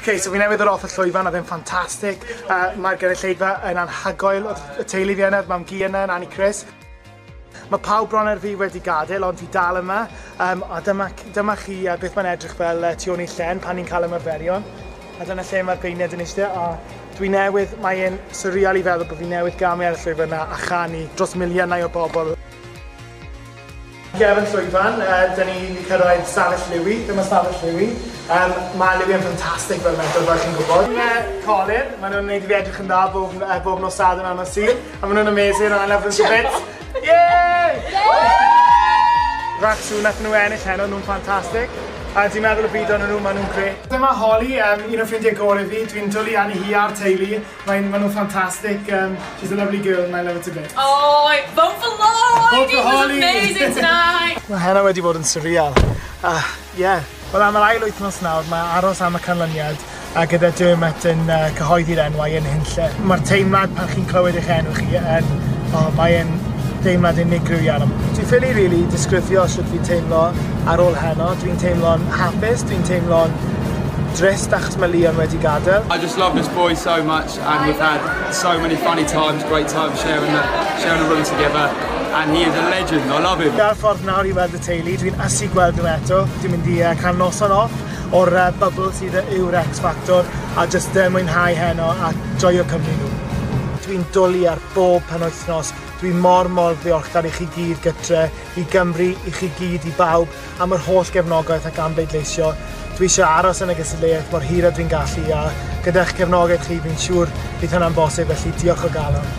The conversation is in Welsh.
Okay, so fi newydd yr off y llwyfan, oedd e'n ffantastig. Mae'r gynulleidfa yn anhygoel, oedd y teulu fi yna, mam gi yna, Nani Chris. Mae pawb bron ar fi wedi gadael, ond fi dal yma. A dyma chi beth mae'n edrych fel tu ôl i llen pan ni'n cael ymarferion. A dyna lle mae'r beirniad yn eistedd. A dwi newydd, mae'n surreal i feddwl bod fi newydd gamu ar y llwyfan yna a chanu dros miliynau o bobl. Gefn llwyfan, dyn ni'n cyrraedd stafell Liwi, dyma stafell Liwi. Mae Liwi yn ffantastig fel metr, fel chi'n gwybod. Colin, maen nhw'n gwneud i fi edrych yn dda bob nos Sadwrn am y sy'n. A maen nhw'n amazing, I love them so bit. Yay! Racsu, nath nhw ennill heno, nhw'n ffantastig. A ti'n meddwl y byd o'n nhw, maen nhw'n greu. Dyma Holly, un o ffrindiau gorau fi. Dwi'n dwlu anu hi a'r teulu. Maen nhw'n ffantastig. She's a lovely girl and I love her to bits. Oh, vote for Lloyd! He was amazing tonight! Mae heno wedi bod yn surreal. Wel am yr ail wythnos nawr, mae aros am y canlyniad a gyda Dermot yn cyhoeddi'r enwau yn hynlle. Mae'r teimlad pan chi'n clywed eich enw chi mae'n deimlad unigryw iawn. Dwi'n ffili rili disgrifio sut fi'n teimlo ar ôl heno. Dwi'n teimlo'n hapus, dwi'n teimlo'n drist achos mae Leon wedi gadael. I just love this boy so much and we've had so many funny times, great times sharing a room together. And he is a legend, I love him. Ar ffordd nawr i weld y teulu, dwi'n ysu gweld nhw eto. Dwi'n mynd i cael noson off o'r bubble sydd yw'r Xfactor a just mwynhau heno a joio cymru nhw. Dwi'n dwlu ar bob penwythnos. Dwi'n mor ddiolchgar i chi gyd gytre, i Gymru, i chi gyd, i bawb, am yr holl gefnogaeth ac ambleidleisio. Dwi eisiau aros yn y gystadleuaeth mor hir a dwi'n gallu a gyda'ch gefnogaeth chi, fi'n siŵr bydd hynna'n bosib, felly diolch o galon.